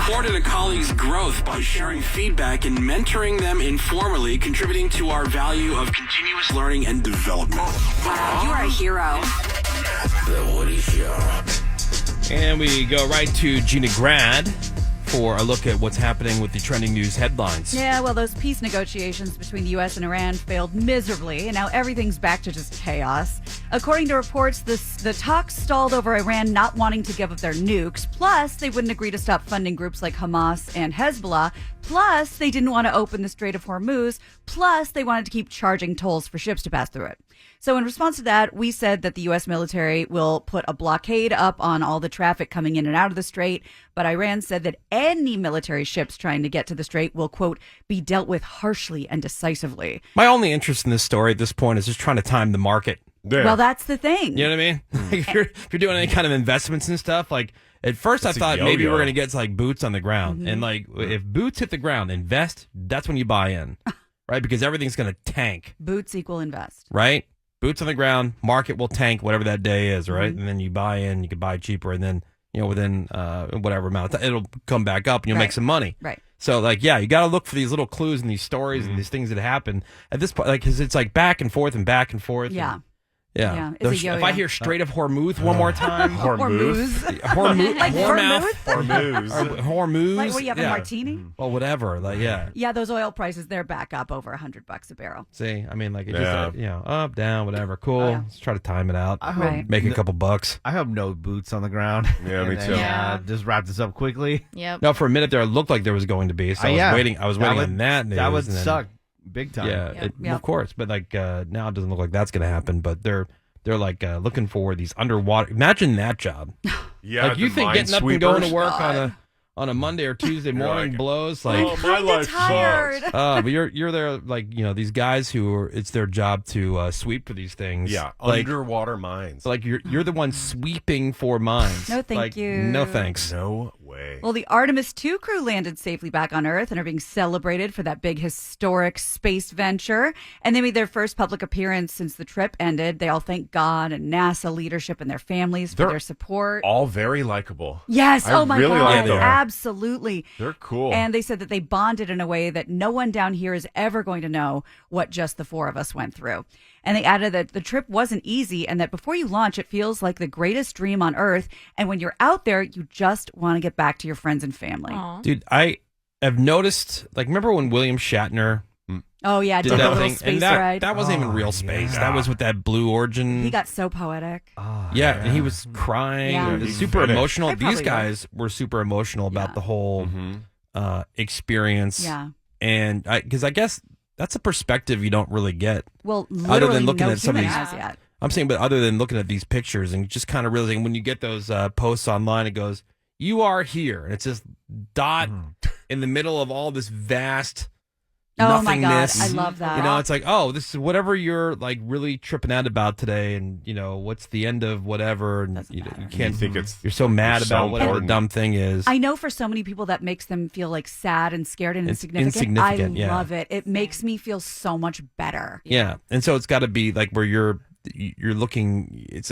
supported a colleague's growth by sharing feedback and mentoring them informally, contributing to our value of continuous learning and development. Wow, you are a hero. The Woody Show. And we go right to Gina Grad for a look at what's happening with the trending news headlines. Yeah, well, those peace negotiations between the U.S. and Iran failed miserably, and now everything's back to just chaos. According to reports, the talks stalled over Iran not wanting to give up their nukes. Plus, they wouldn't agree to stop funding groups like Hamas and Hezbollah. Plus, they didn't want to open the Strait of Hormuz. Plus, they wanted to keep charging tolls for ships to pass through it. So in response to that, we said that the U.S. military will put a blockade up on all the traffic coming in and out of the strait. But Iran said that any military ships trying to get to the strait will, quote, be dealt with harshly and decisively. My only interest in this story at this point is just trying to time the market. Yeah. Well, that's the thing. You know what I mean? Like if you're doing any kind of investments and stuff, like at first I thought maybe we're going to get like boots on the ground. Mm-hmm. And like if boots hit the ground, invest, that's when you buy in, right? Because everything's going to tank. Boots equal invest. Right? Boots on the ground, market will tank whatever that day is, right? Mm-hmm. And then you buy in, you can buy cheaper, and then, you know, within whatever amount of time, it'll come back up and you'll make some money. Right. So, like, yeah, you got to look for these little clues and these stories and these things that happen at this point, like, because it's like back and forth and back and forth. Yeah. And, yeah. If I hear Strait of Hormuz one more time. Hormuz. Like Hormuz. Like, what, you have a martini? Well, whatever. Like, yeah. Yeah, those oil prices, they're back up over $100 a barrel. See, I mean, like, it's just, you know, up, down, whatever. Cool. Let's try to time it out. Make a couple bucks. I hope no boots on the ground. Yeah, me too. Just wrap this up quickly. Yep. No, for a minute there, it looked like there was going to be. So I was waiting on that news. That would suck big time. Yeah, of course. But, like, now it doesn't look like that's going to happen. But they're like looking for these underwater. Imagine that job. Yeah, like you think getting up and going to work on a Monday or Tuesday morning blows like. Oh, my life tired. sucks. But you're there like these guys who are, it's their job to sweep for these things. Yeah, like, underwater mines. So like you're the one sweeping for mines. No, thank you. No thanks. No way. Well, the Artemis II crew landed safely back on Earth and are being celebrated for that big historic space venture. And they made their first public appearance since the trip ended. They all thank God and NASA leadership and their families for their support. All very likable. Yes. Oh my really God. like them. Absolutely. They're cool. And they said that they bonded in a way that no one down here is ever going to know what just the four of us went through. And they added that the trip wasn't easy and that before you launch, it feels like the greatest dream on Earth. And when you're out there, you just want to get back to your friends and family. Aww. Dude, I have noticed, like, remember when William Shatner Oh, yeah, did that that little thing? space And that, ride. that wasn't even real space. Yeah. That was with that Blue Origin. He got so poetic. And he was crying. Yeah. It was He's super finished. emotional. I These probably guys were super emotional about the whole experience. Yeah. And because I guess that's a perspective you don't really get. Well, Other literally than looking no at some of human these- has yet. I'm saying, but other than looking at these pictures and just kind of realizing when you get those posts online, it goes, "You are here," and it's this dot in the middle of all this vast Oh my God, nothingness. I love that. You know, it's like, oh, this is whatever you're like really tripping out about today, and you know, what's the end of whatever, and you can't think you're so mad it's so about whatever the important. dumb thing is. I know for so many people that makes them feel like sad and scared and It's insignificant. insignificant, I love it. It makes me feel so much better. Yeah, and so it's got to be like where you're looking. It's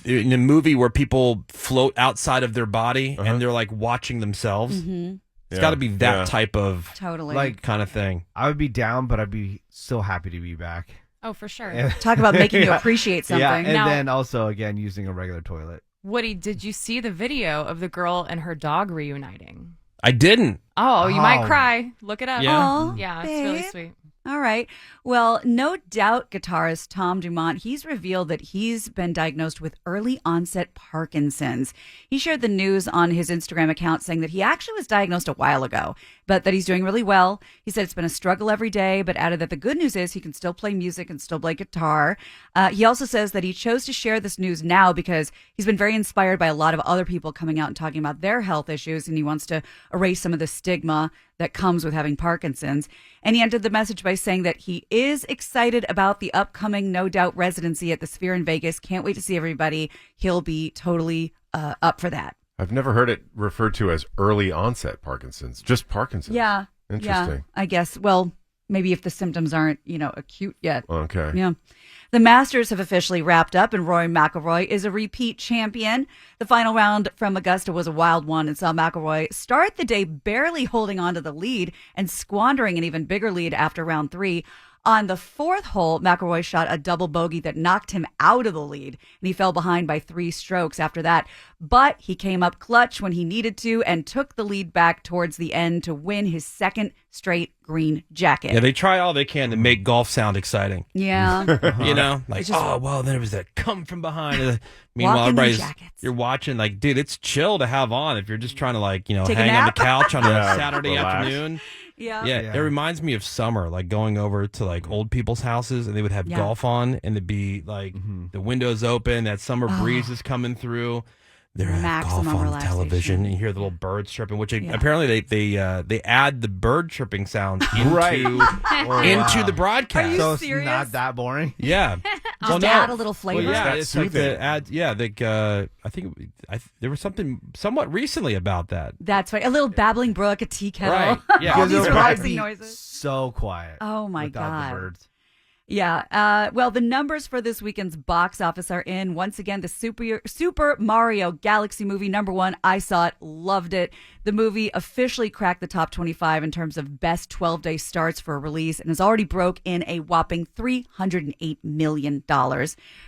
in a movie where people float outside of their body and they're like watching themselves. Mm-hmm. It's got to be that type of Totally. Like, kind of thing. I would be down, but I'd be so happy to be back. Oh, for sure. And- Talk about making you appreciate something. Yeah, and Now- then also, again, using a regular toilet. Woody, did you see the video of the girl and her dog reuniting? I didn't. Oh, you might Oh. cry. Look it up. Yeah. Aw, Yeah, it's really babe. sweet. All right. Well, no doubt guitarist Tom Dumont, he's revealed that he's been diagnosed with early onset Parkinson's. He shared the news on his Instagram account saying that he actually was diagnosed a while ago, but that he's doing really well. He said it's been a struggle every day, but added that the good news is he can still play music and still play guitar. He also says that he chose to share this news now because he's been very inspired by a lot of other people coming out and talking about their health issues, and he wants to erase some of the stigma that comes with having Parkinson's. And he ended the message by saying that he is excited about the upcoming No Doubt residency at the Sphere in Vegas. Can't wait to see everybody. He'll be totally up for that. I've never heard it referred to as early onset Parkinson's, just Parkinson's. Yeah. Interesting. Yeah, I guess. Well, maybe if the symptoms aren't, acute yet. Okay. Yeah. The Masters have officially wrapped up, and Rory McIlroy is a repeat champion. The final round from Augusta was a wild one and saw McIlroy start the day barely holding on to the lead and squandering an even bigger lead after round 3. On the 4th hole, McIlroy shot a double bogey that knocked him out of the lead, and he fell behind by 3 strokes after that. But he came up clutch when he needed to and took the lead back towards the end to win his 2nd straight green jacket. Yeah, they try all they can to make golf sound exciting. Yeah. You know, like, then it was that come from behind. Meanwhile, Walking in everybody's, jackets. you're watching, like, dude, it's chill to have on if you're just trying to, like, Take a hang on the nap. couch on a Yeah, Saturday relax. afternoon. Yeah. Yeah, it reminds me of summer, like going over to like old people's houses and they would have golf on and it'd be like the windows open, that summer breeze is coming through. They're at golf Maximum on television and you hear the little birds chirping, which apparently they add the bird chirping sounds into, into the broadcast. Are you So serious? it's not that boring. Yeah. Just to add a little flavor. Well, yeah, That's it's like soothing. the add. Yeah, I think there was something somewhat recently about that. That's right. A little babbling brook, a tea kettle. Right, yeah. All Because these it'll relaxing probably be noises. so quiet. Oh, my without God. the birds. Yeah. Well, the numbers for this weekend's box office are in. Once again, the Super Mario Galaxy movie, #1. I saw it, loved it. The movie officially cracked the top 25 in terms of best 12-day starts for a release and has already broke in a whopping $308 million.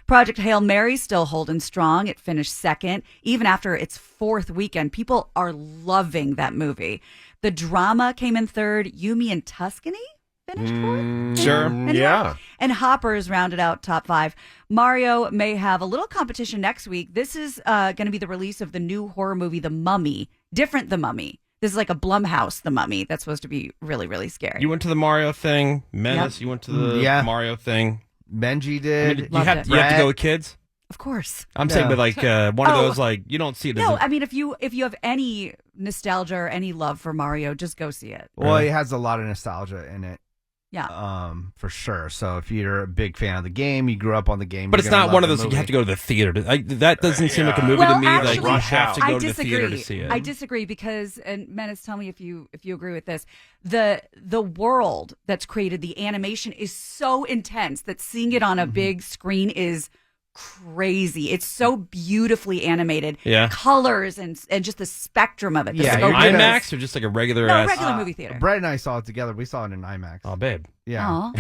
Project Hail Mary still holding strong. It finished 2nd. Even after its 4th weekend, people are loving that movie. The drama came in 3rd. Yumi and Tuscany finished 4th. Sure. Anyway. Yeah. And Hoppers rounded out top 5. Mario may have a little competition next week. This is going to be the release of the new horror movie, The Mummy. Different The Mummy. This is like a Blumhouse The Mummy. That's supposed to be really, really scary. You went to the Mario thing, Menace. Yep. You went to the Mario thing. Benji I did. mean, you Loved have it. to go with kids. Of course. I'm saying, but like one of those, like you don't see it. As No, a, I mean if you have any nostalgia or any love for Mario, just go see it. Well, Really? it has a lot of nostalgia in it. Yeah. For sure. So if you're a big fan of the game, you grew up on the game. but you're it's gonna not love one of the those movie. you have to go to the theater. That doesn't seem like a movie Well, to me. actually, Like you have to I go to the disagree. theater to see it. I disagree because, and Menace, tell me if you agree with this. The world that's created, the animation is so intense that seeing it on a big screen is crazy. It's so beautifully animated. Yeah. Colors and just the spectrum of it. The Yeah, scope you're of it. IMAX or just like a regular No, ass. regular movie theater. Brett and I saw it together. We saw it in IMAX. Oh, babe. Yeah. Aw.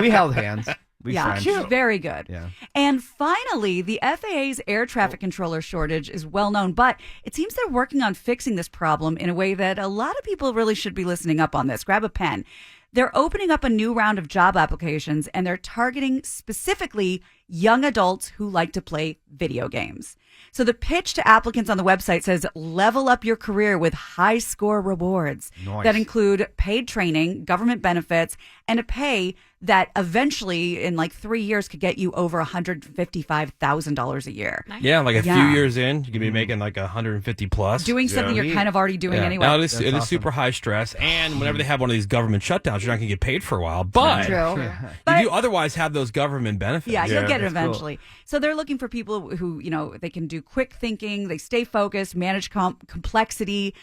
We held hands. We Yeah, French. very good. Yeah. And finally, the FAA's air traffic controller shortage is well known, but it seems they're working on fixing this problem in a way that a lot of people really should be listening up on this. Grab a pen. They're opening up a new round of job applications, and they're targeting specifically young adults who like to play video games. So the pitch to applicants on the website says level up your career with high score rewards Nice. that include paid training, government benefits, and a pay that eventually in like 3 years could get you over $155,000 a year. Yeah, like a few Yeah. years in, you could be making like 150 plus. Doing something Yeah. you're kind of already doing Yeah. anyway. Now it is That's awesome. super high stress, and whenever they have one of these government shutdowns, you're not going to get paid for a while. But True. you But- do otherwise have those government benefits. Yeah, you'll get it that's cool. eventually. So they're looking for people who, they can do quick thinking, they stay focused, manage complexity,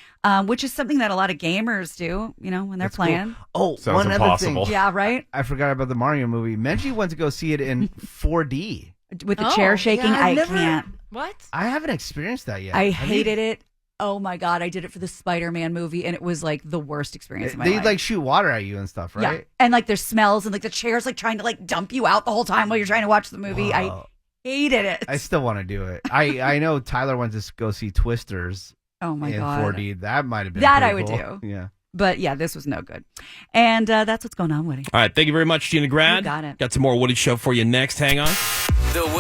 which is something that a lot of gamers do, when they're playing. Oh, Sounds one impossible. other thing. Yeah, right? I forgot about the Mario movie. Menchie went to go see it in 4D. With the chair shaking, yeah, I've I never- can't. What? I haven't experienced that yet. I Have you? hated it. Oh my God, I did it for the Spider-Man movie, and it was like the worst experience of my They life. like shoot water at you and stuff, Yeah, right? and like there's smells, and like the chair's like trying to like dump you out the whole time while you're trying to watch the movie. I Wow. hated it. I still want to do it. I know Tyler went to go see Twisters Oh my in God. 4D. That might have been That pretty I would cool. do. Yeah. But yeah, this was no good. And that's what's going on, Woody. All right, thank you very much, Gina Grad. You got it. Got some more Woody Show for you next. Hang on. The Woody